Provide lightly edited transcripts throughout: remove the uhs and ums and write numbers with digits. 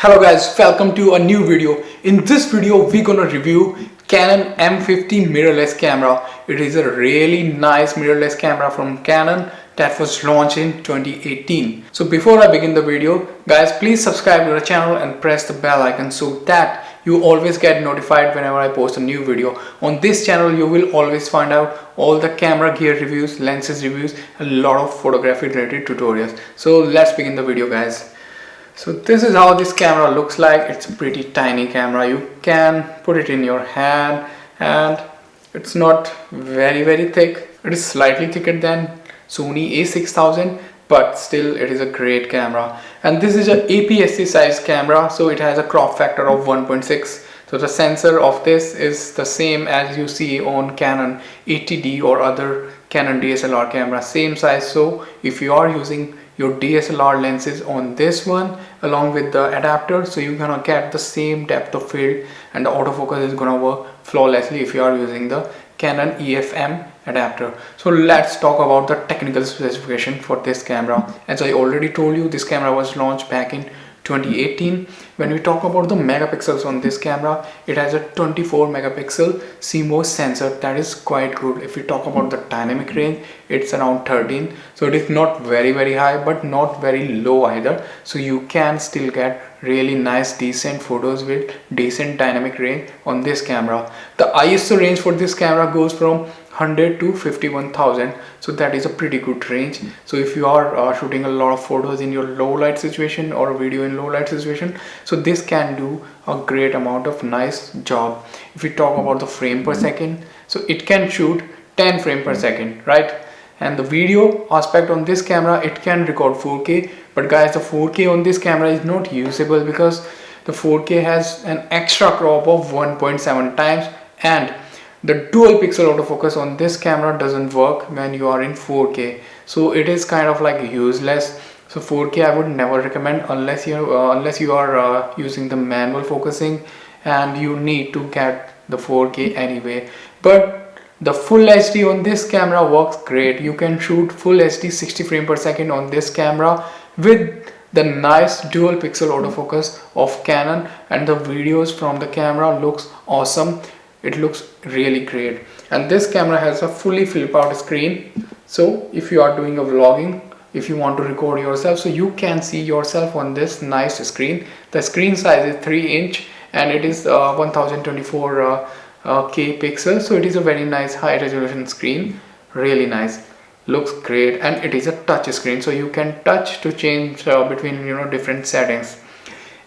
Hello guys, welcome to a new video. In this video we're gonna review Canon M50 mirrorless camera. It is a really nice mirrorless camera from Canon that was launched in 2018. So before I begin the video, guys, please subscribe to the channel and press the bell icon so that you always get notified whenever I post a new video. On this channel you will always find out all the camera gear reviews, lenses reviews, a lot of photography related tutorials. So let's begin the video, guys. So this is how this camera looks like. It's a pretty tiny camera. You can put it in your hand and it's not very thick. It is slightly thicker than Sony a6000, but still it is a great camera. And this is an APS-C size camera, so it has a crop factor of 1.6. So the sensor of this is the same as you see on Canon 80D or other Canon DSLR camera, same size. So if you are using your DSLR lenses on this one along with the adapter, so you're gonna get the same depth of field and the autofocus is gonna work flawlessly if you are using the Canon EF-M adapter. So let's talk about the technical specification for this camera. As I already told you, this camera was launched back in 2018. When we talk about the megapixels on this camera, it has a 24 megapixel CMOS sensor. That is quite good. If we talk about the dynamic range, it's around 13, so it is not very high but not very low either, so you can still get really nice decent photos with decent dynamic range on this camera. The ISO range for this camera goes from 100 to 51,000, so that is a pretty good range. So if you are shooting a lot of photos in your low light situation or video in low light situation, so this can do a great amount of nice job. If we talk about the frame per second, so it can shoot 10 frame per second, right? And the video aspect on this camera, it can record 4K, but guys, the 4K on this camera is not usable because the 4K has an extra crop of 1.7 times, and the dual pixel autofocus on this camera doesn't work when you are in 4K, so it is kind of like useless. So 4K I would never recommend unless you are using the manual focusing and you need to get the 4K anyway. But the full HD on this camera works great. You can shoot full HD 60 frame per second on this camera with the nice dual pixel autofocus of Canon, and the videos from the camera looks awesome. It looks really great. And this camera has a fully flip out screen, so if you are doing a vlogging, if you want to record yourself, so you can see yourself on this nice screen. The screen size is 3" and it is 1024 K pixels, so it is a very nice high resolution screen. Really nice, looks great, and it is a touch screen, so you can touch to change between different settings.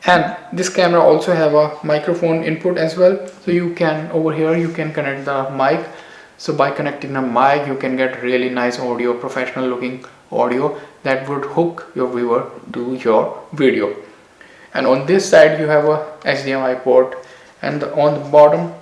And this camera also have a microphone input as well, so you can over here you can connect the mic. So by connecting the mic you can get really nice audio, professional looking audio that would hook your viewer to your video. And on this side you have a HDMI port, and on the bottom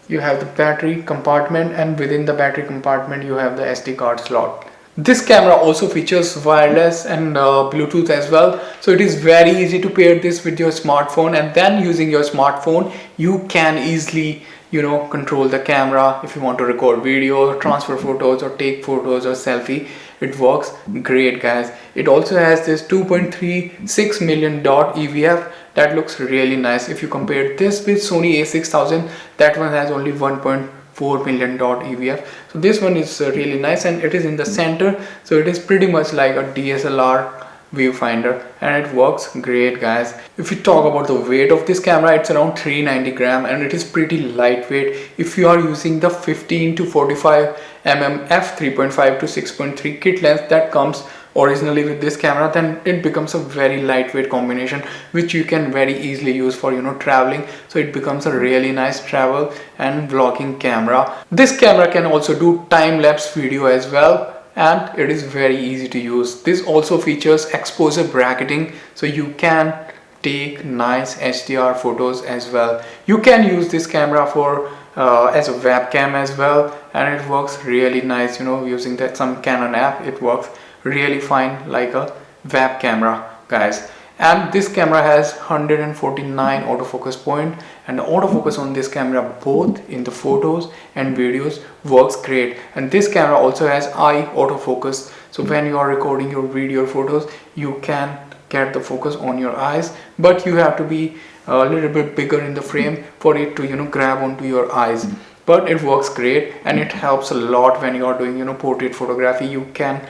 you have the battery compartment, and within the battery compartment you have the SD card slot. This camera also features wireless and Bluetooth as well, so it is very easy to pair this with your smartphone, and then using your smartphone you can easily control the camera if you want to record video, transfer photos, or take photos or selfie. It works great, guys. It also has this 2.36 million dot EVF that looks really nice. If you compare this with Sony a6000, that one has only 1.4 million dot EVF. So this one is really nice, and it is in the center, so it is pretty much like a DSLR viewfinder, and it works great, guys. If we talk about the weight of this camera, it's around 390 gram, and it is pretty lightweight. If you are using the 15 to 45 mm f3.5 to 6.3 kit lens that comes originally with this camera, then it becomes a very lightweight combination which you can very easily use for traveling. So it becomes a really nice travel and vlogging camera. This camera can also do time-lapse video as well, and it is very easy to use. This also features exposure bracketing, so you can take nice HDR photos as well. You can use this camera for as a webcam as well, and it works really nice. Using some Canon app, it works really fine like a web camera, guys. And this camera has 149 autofocus point, and the autofocus on this camera both in the photos and videos works great. And this camera also has eye autofocus, so when you are recording your video or photos, you can get the focus on your eyes, but you have to be a little bit bigger in the frame for it to, you know, grab onto your eyes. But it works great, and it helps a lot when you are doing, you know, portrait photography. You can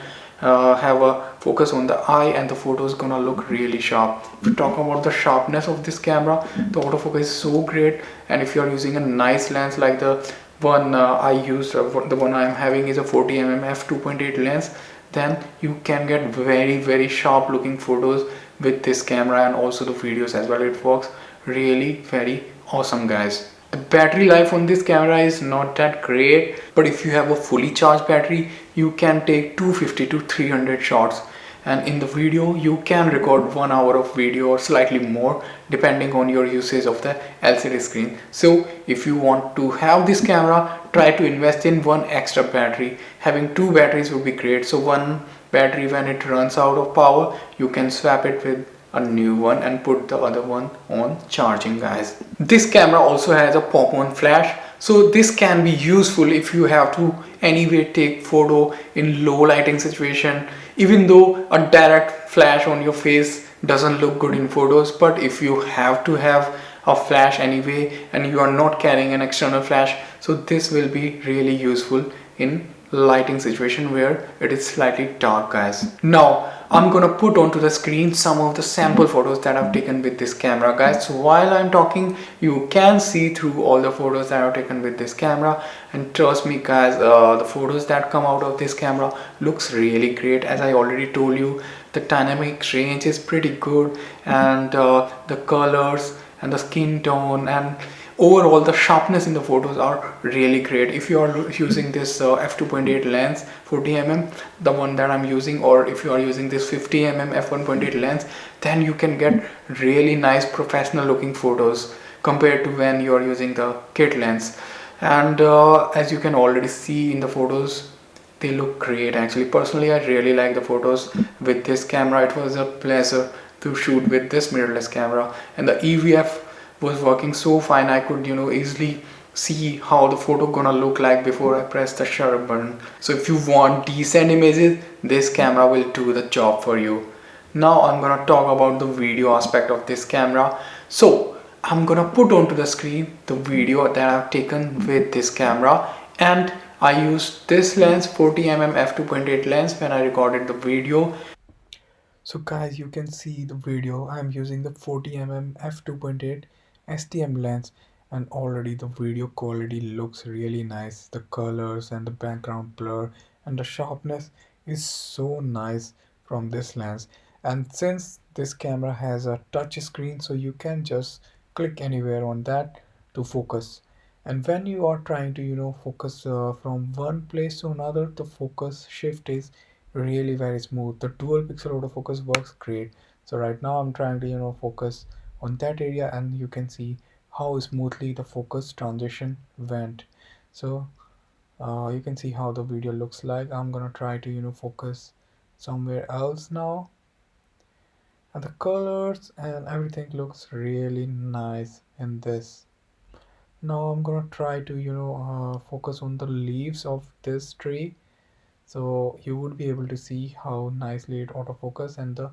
have a focus on the eye and the photo is gonna look really sharp. If you talk about the sharpness of this camera, the autofocus is so great. And if you are using a nice lens like the one I used, the one I am having is a 40mm f2.8 lens, then you can get very sharp looking photos with this camera, and also the videos as well. It works really very awesome, guys. The battery life on this camera is not that great, but if you have a fully charged battery, you can take 250 to 300 shots, and in the video you can record 1 hour of video or slightly more depending on your usage of the LCD screen. So if you want to have this camera, try to invest in one extra battery. Having two batteries would be great. So one battery, when it runs out of power, you can swap it with a new one and put the other one on charging, guys. This camera also has a pop-on flash, so this can be useful if you have to anyway take photo in low lighting situation, even though a direct flash on your face doesn't look good in photos. But if you have to have a flash anyway and you are not carrying an external flash, so this will be really useful in lighting situation where it is slightly dark, guys. Now I'm gonna put onto the screen some of the sample photos that I've taken with this camera, guys. So while I'm talking, you can see through all the photos that I've taken with this camera, and trust me, guys, the photos that come out of this camera looks really great. As I already told you, the dynamic range is pretty good, and the colors and the skin tone and overall the sharpness in the photos are really great. If you are using this f2.8 lens 40mm, the one that I'm using, or if you are using this 50mm f1.8 lens, then you can get really nice professional looking photos compared to when you are using the kit lens. And as you can already see in the photos, they look great. Actually, personally, I really like the photos with this camera. It was a pleasure to shoot with this mirrorless camera, and the EVF was working so fine. I could, you know, easily see how the photo gonna look like before I press the shutter button. So if you want decent images, this camera will do the job for you. Now I'm gonna talk about the video aspect of this camera. So I'm gonna put onto the screen the video that I've taken with this camera, and I used this lens 40mm f2.8 lens when I recorded the video. So guys, you can see the video. I'm using the 40mm f2.8 STM lens, and already the video quality looks really nice. The colors and the background blur and the sharpness is so nice from this lens. And since this camera has a touch screen, so you can just click anywhere on that to focus. And when you are trying to, you know, focus from one place to another, the focus shift is really very smooth. The dual pixel autofocus works great. So right now I'm trying to, you know, focus on that area, and you can see how smoothly the focus transition went. So you can see how the video looks like. I'm gonna try to, you know, focus somewhere else now, and the colors and everything looks really nice in this. Now I'm gonna try to, you know, focus on the leaves of this tree, so you would be able to see how nicely it autofocus and the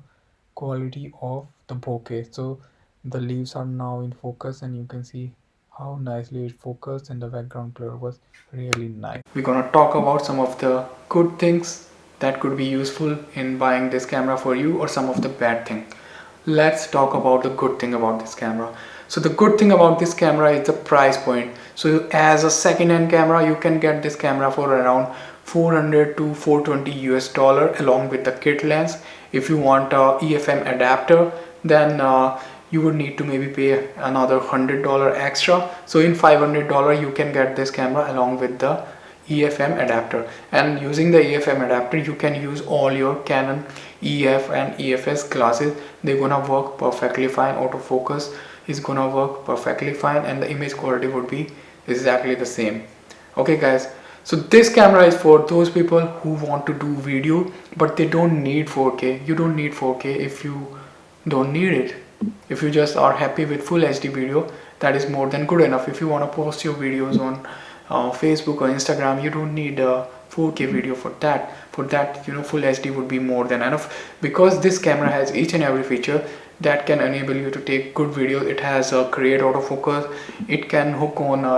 quality of the bokeh. So the leaves are now in focus, and you can see how nicely it focused, and the background blur was really nice. We're gonna talk about some of the good things that could be useful in buying this camera for you, or some of the bad thing. Let's talk about the good thing about this camera. So the good thing about this camera is the price point. So as a second-hand camera, you can get this camera for around 400 to 420 US dollar along with the kit lens. If you want a EFM adapter, then you would need to maybe pay another $100 extra. So in $500 you can get this camera along with the EFM adapter. And using the EFM adapter, you can use all your Canon EF and EFS glasses. They're gonna work perfectly fine. Autofocus is gonna work perfectly fine, and the image quality would be exactly the same. Okay guys, so this camera is for those people who want to do video but they don't need 4K. You don't need 4K if you don't need it. If you just are happy with full HD video, that is more than good enough. If you want to post your videos on Facebook or Instagram, you don't need a 4K video for that. For that, full HD would be more than enough, because this camera has each and every feature that can enable you to take good videos. It has a great autofocus, it can hook on a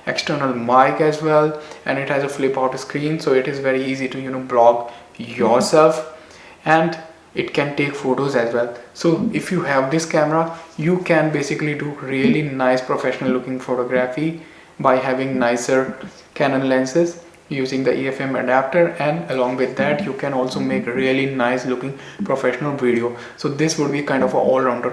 external mic as well, and it has a flip out screen, so it is very easy to blog yourself, and it can take photos as well. So if you have this camera, you can basically do really nice professional looking photography by having nicer Canon lenses using the EFM adapter, and along with that you can also make really nice looking professional video. So this would be kind of an all-rounder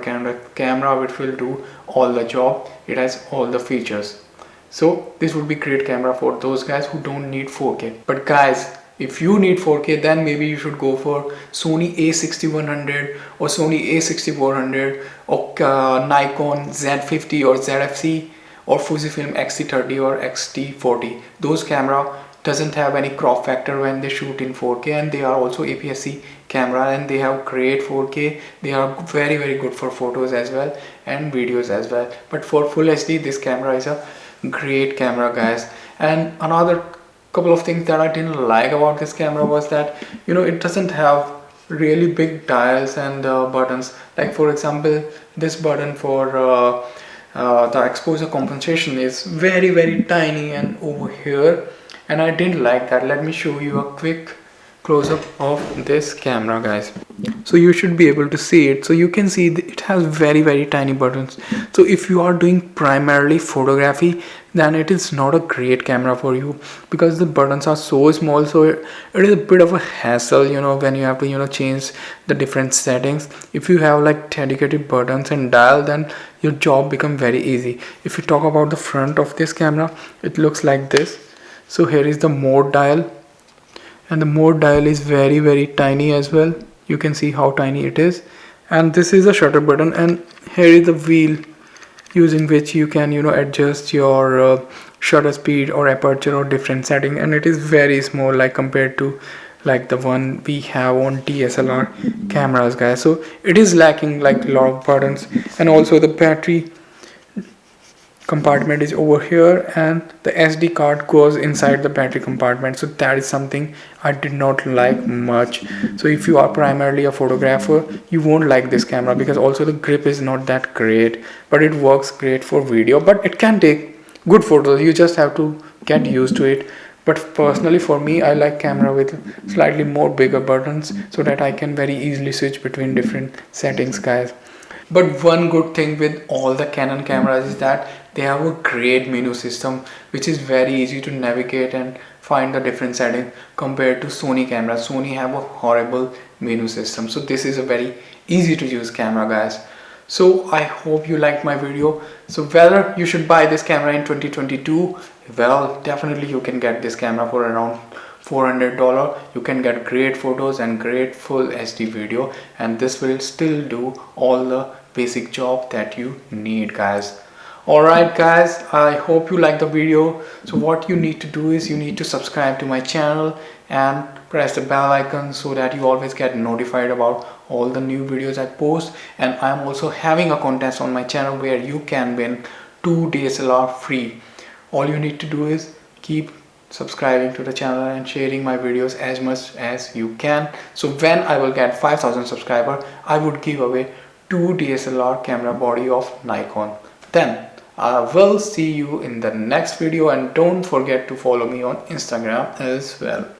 camera which will do all the job. It has all the features, so this would be great camera for those guys who don't need 4K. But guys, if you need 4K, then maybe you should go for Sony a6100 or Sony a6400 or Nikon Z50 or ZFC or Fujifilm X-T30 or X-T40. Those camera doesn't have any crop factor when they shoot in 4K, and they are also APS-C camera, and they have great 4K. They are very good for photos as well and videos as well. But for full HD, this camera is a great camera, guys. And another couple of things that I didn't like about this camera was that it doesn't have really big dials and buttons. Like for example, this button for the exposure compensation is very tiny and over here, and I didn't like that. Let me show you a quick close-up of this camera, guys. So you should be able to see it. So you can see it has very tiny buttons. So if you are doing primarily photography, then it is not a great camera for you, because the buttons are so small. So it is a bit of a hassle when you have to change the different settings. If you have like dedicated buttons and dial, then your job become very easy. If you talk about the front of this camera, it looks like this. So here is the mode dial, and the mode dial is very tiny as well. You can see how tiny it is. And this is a shutter button, and here is the wheel using which you can adjust your shutter speed or aperture or different setting, and it is very small like compared to like the one we have on DSLR cameras, guys. So it is lacking like a lot of buttons. And also the battery compartment is over here, and the SD card goes inside the battery compartment. So that is something I did not like much. So if you are primarily a photographer, you won't like this camera, because also the grip is not that great, but it works great for video, but it can take good photos. You just have to get used to it. But personally for me, I like camera with slightly more bigger buttons, so that I can very easily switch between different settings, guys. But one good thing with all the Canon cameras is that they have a great menu system, which is very easy to navigate and find the different settings compared to Sony cameras. Sony have a horrible menu system. So this is a very easy to use camera, guys. So I hope you liked my video. So whether you should buy this camera in 2022, well, definitely you can get this camera for around $400. You can get great photos and great full HD video, and this will still do all the basic job that you need, guys. Alright guys, I hope you like the video. So what you need to do is you need to subscribe to my channel and press the bell icon so that you always get notified about all the new videos I post. And I'm also having a contest on my channel where you can win 2 DSLR free. All you need to do is keep subscribing to the channel and sharing my videos as much as you can. So when I will get 5,000 subscribers, I would give away 2 DSLR camera body of Nikon. Then I will see you in the next video, and don't forget to follow me on Instagram as well.